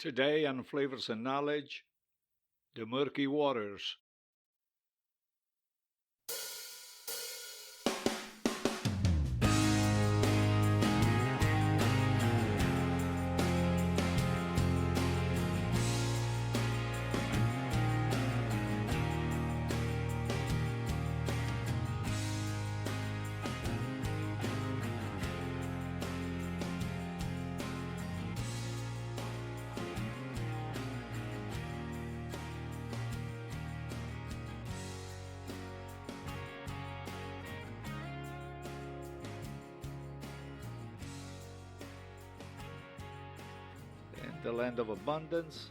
Today on Flavors and Knowledge, the Murky Waters. In the land of abundance,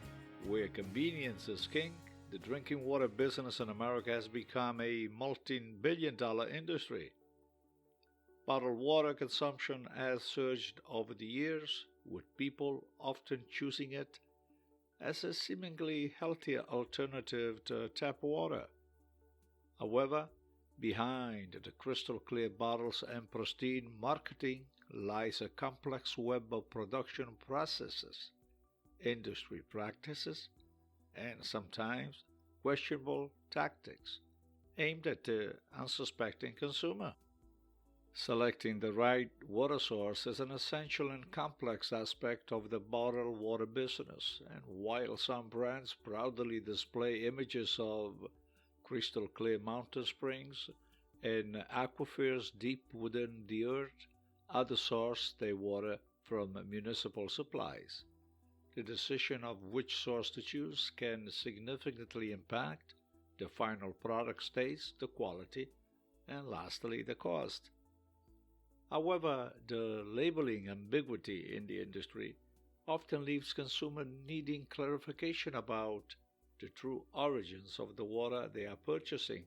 where convenience is king, the drinking water business in America has become a multi-billion-dollar industry. Bottled water consumption has surged over the years, with people often choosing it as a seemingly healthier alternative to tap water. However, behind the crystal clear bottles and pristine marketing lies a complex web of production processes, industry practices, and sometimes questionable tactics aimed at the unsuspecting consumer. Selecting the right water source is an essential and complex aspect of the bottled water business, and while some brands proudly display images of crystal clear mountain springs and aquifers deep within the earth, others source their water from municipal supplies. The decision of which source to choose can significantly impact the final product taste, the quality, and lastly, the cost. However, the labeling ambiguity in the industry often leaves consumers needing clarification about the true origins of the water they are purchasing.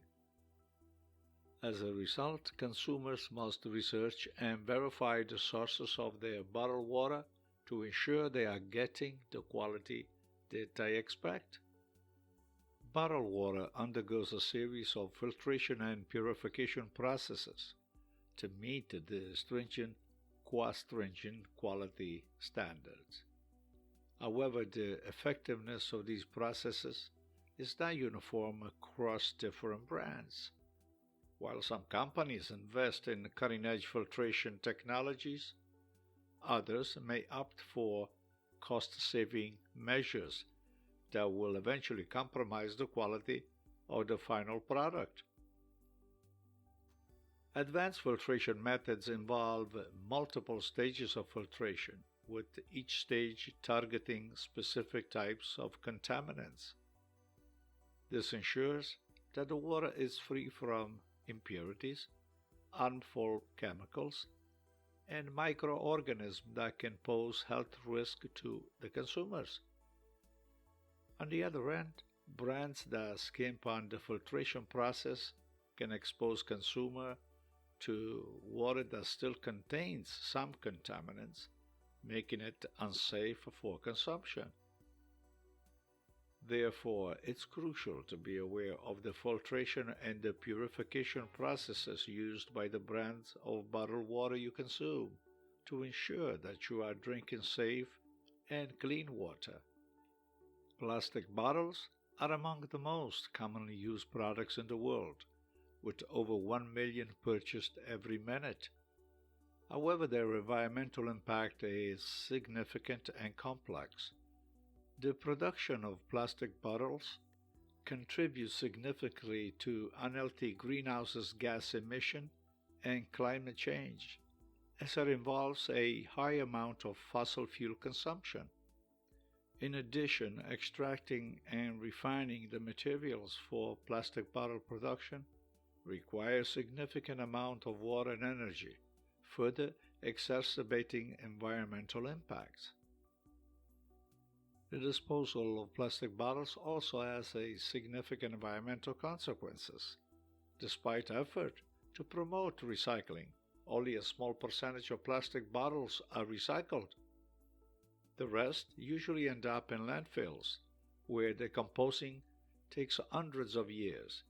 As a result, consumers must research and verify the sources of their bottled water to ensure they are getting the quality that they expect. Bottled water undergoes a series of filtration and purification processes to meet the stringent, quasi-stringent quality standards. However, the effectiveness of these processes is not uniform across different brands. While some companies invest in cutting-edge filtration technologies, others may opt for cost-saving measures that will eventually compromise the quality of the final product. Advanced filtration methods involve multiple stages of filtration, with each stage targeting specific types of contaminants. This ensures that the water is free from impurities, harmful chemicals, and microorganisms that can pose health risk to the consumers. On the other end, brands that skimp on the filtration process can expose consumers to water that still contains some contaminants, making it unsafe for consumption. Therefore, it's crucial to be aware of the filtration and the purification processes used by the brands of bottled water you consume to ensure that you are drinking safe and clean water. Plastic bottles are among the most commonly used products in the world, with over 1 million purchased every minute. However, their environmental impact is significant and complex. The production of plastic bottles contributes significantly to unhealthy greenhouse gas emission and climate change, as it involves a high amount of fossil fuel consumption. In addition, extracting and refining the materials for plastic bottle production requires significant amount of water and energy, further exacerbating environmental impacts. The disposal of plastic bottles also has a significant environmental consequences. Despite effort to promote recycling, only a small percentage of plastic bottles are recycled. The rest usually end up in landfills, where decomposing takes hundreds of years.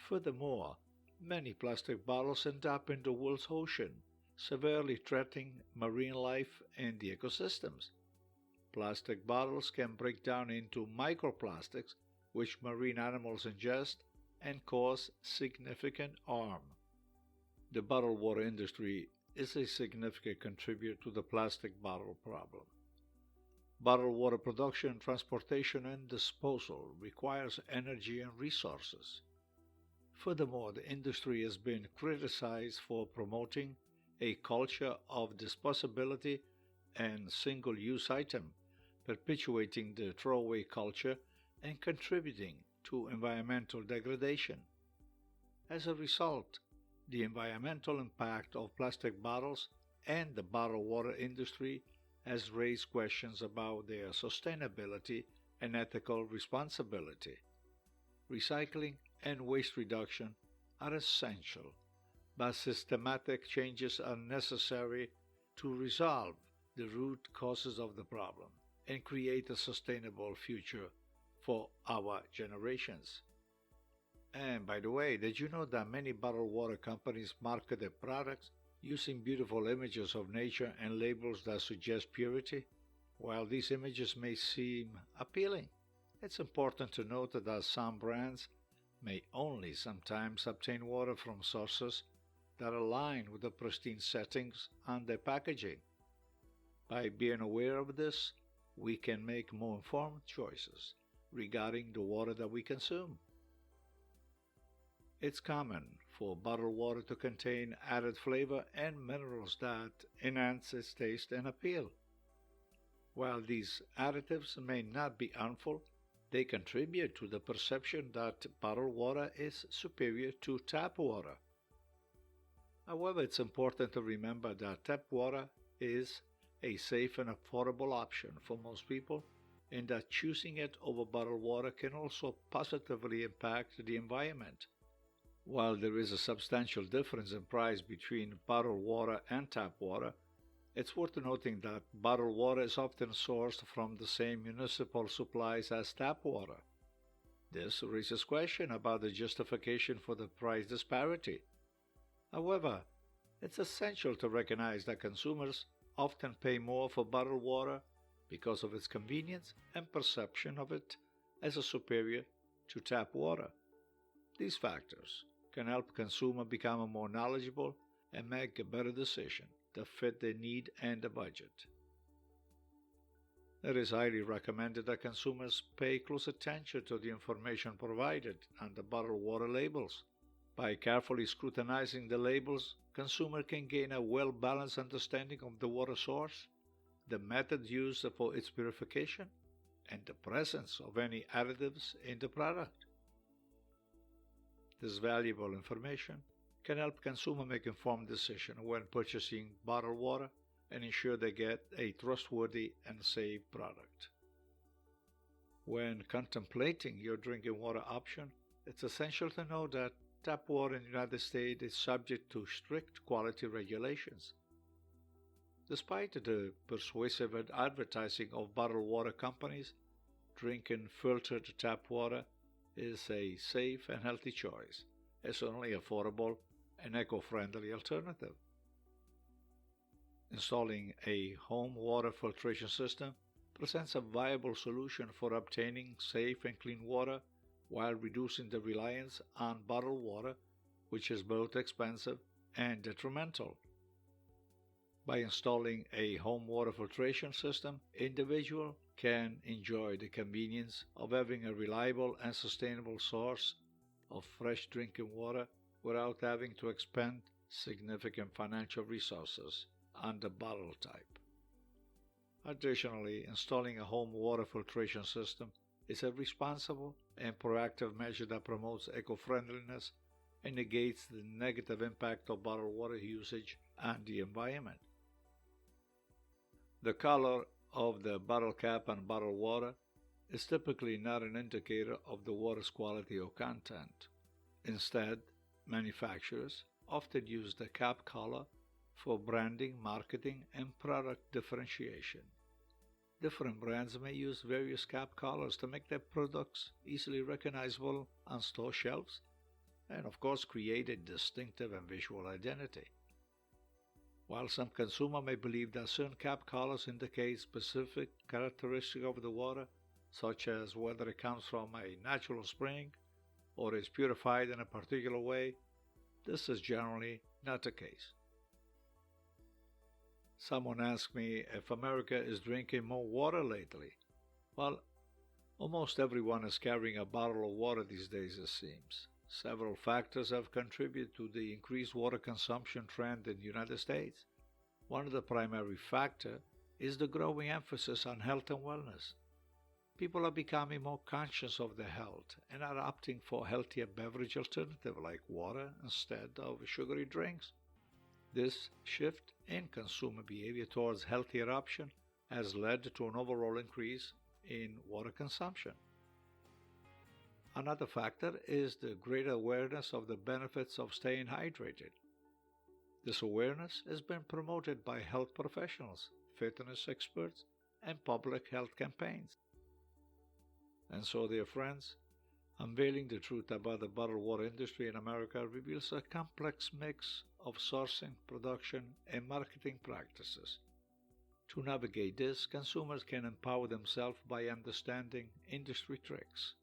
Furthermore, many plastic bottles end up in the world's ocean, severely threatening marine life and the ecosystems. Plastic bottles can break down into microplastics, which marine animals ingest and cause significant harm. The bottled water industry is a significant contributor to the plastic bottle problem. Bottled water production, transportation, and disposal requires energy and resources. Furthermore, the industry has been criticized for promoting a culture of disposability and single-use item, perpetuating the throwaway culture and contributing to environmental degradation. As a result, the environmental impact of plastic bottles and the bottled water industry has raised questions about their sustainability and ethical responsibility. Recycling and waste reduction are essential, but systematic changes are necessary to resolve the root causes of the problem and create a sustainable future for our generations. And by the way, did you know that many bottled water companies market their products using beautiful images of nature and labels that suggest purity? While these images may seem appealing, it's important to note that some brands may only sometimes obtain water from sources that align with the pristine settings on their packaging. By being aware of this, we can make more informed choices regarding the water that we consume. It's common for bottled water to contain added flavor and minerals that enhance its taste and appeal. While these additives may not be harmful, they contribute to the perception that bottled water is superior to tap water. However, it's important to remember that tap water is a safe and affordable option for most people, and that choosing it over bottled water can also positively impact the environment. While there is a substantial difference in price between bottled water and tap water, it's worth noting that bottled water is often sourced from the same municipal supplies as tap water. This raises questions about the justification for the price disparity. However, it's essential to recognize that consumers often pay more for bottled water because of its convenience and perception of it as a superior to tap water. These factors can help consumers become more knowledgeable and make a better decision that fit their need and the budget. It is highly recommended that consumers pay close attention to the information provided on the bottled water labels. By carefully scrutinizing the labels, consumers can gain a well-balanced understanding of the water source, the method used for its purification, and the presence of any additives in the product. This valuable information can help consumers make informed decisions when purchasing bottled water and ensure they get a trustworthy and safe product. When contemplating your drinking water option, it's essential to know that tap water in the United States is subject to strict quality regulations. Despite the persuasive advertising of bottled water companies, drinking filtered tap water is a safe and healthy choice. It's only affordable and eco-friendly alternative. Installing a home water filtration system presents a viable solution for obtaining safe and clean water while reducing the reliance on bottled water, which is both expensive and detrimental. By installing a home water filtration system, individuals can enjoy the convenience of having a reliable and sustainable source of fresh drinking water without having to expend significant financial resources on the bottle type. Additionally, installing a home water filtration system is a responsible and proactive measure that promotes eco-friendliness and negates the negative impact of bottled water usage on the environment. The color of the bottle cap on bottled water is typically not an indicator of the water's quality or content. Instead, manufacturers often use the cap color for branding, marketing, and product differentiation. Different brands may use various cap colors to make their products easily recognizable on store shelves and, of course, create a distinctive and visual identity. While some consumers may believe that certain cap colors indicate specific characteristics of the water, such as whether it comes from a natural spring or is purified in a particular way, this is generally not the case. Someone asked me if America is drinking more water lately. Well, almost everyone is carrying a bottle of water these days, it seems. Several factors have contributed to the increased water consumption trend in the United States. One of the primary factors is the growing emphasis on health and wellness. People are becoming more conscious of their health and are opting for healthier beverage alternatives like water instead of sugary drinks. This shift in consumer behavior towards healthier options has led to an overall increase in water consumption. Another factor is the greater awareness of the benefits of staying hydrated. This awareness has been promoted by health professionals, fitness experts, and public health campaigns. And so, dear friends, unveiling the truth about the bottled water industry in America reveals a complex mix of sourcing, production, and marketing practices. To navigate this, consumers can empower themselves by understanding industry tricks.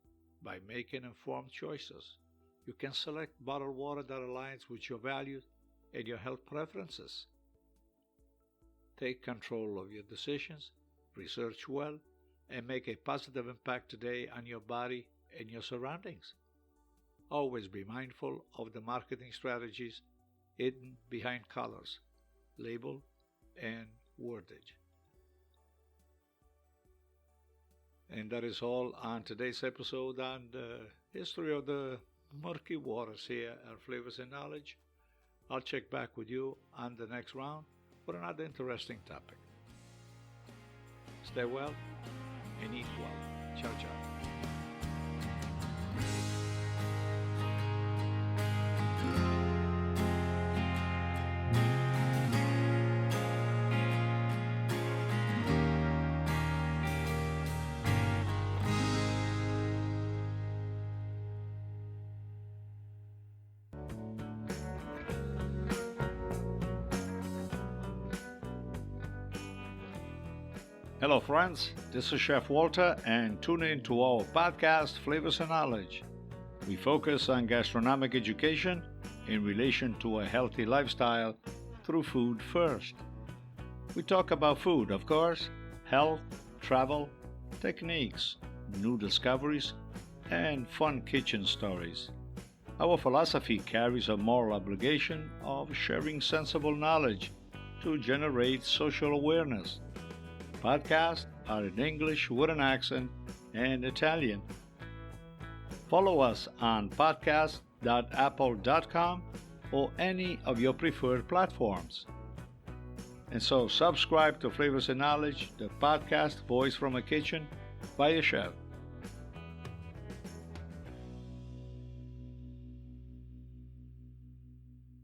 By making informed choices, you can select bottled water that aligns with your values and your health preferences. Take control of your decisions, research well, and make a positive impact today on your body and your surroundings. Always be mindful of the marketing strategies hidden behind colors, label, and wordage. And that is all on today's episode on the history of the Murky Waters here at Flavors and Knowledge. I'll check back with you on the next round for another interesting topic. Stay well and eat well. Ciao, ciao. Hello friends, this is Chef Walter and tune in to our podcast Flavors and Knowledge. We focus on gastronomic education in relation to a healthy lifestyle through food first. We talk about food, of course, health, travel, techniques, new discoveries, and fun kitchen stories. Our philosophy carries a moral obligation of sharing sensible knowledge to generate social awareness. Podcasts are in English with an accent and Italian. Follow us on podcast.apple.com or any of your preferred platforms. And so subscribe to Flavors and Knowledge, the podcast Voice from a Kitchen by a chef.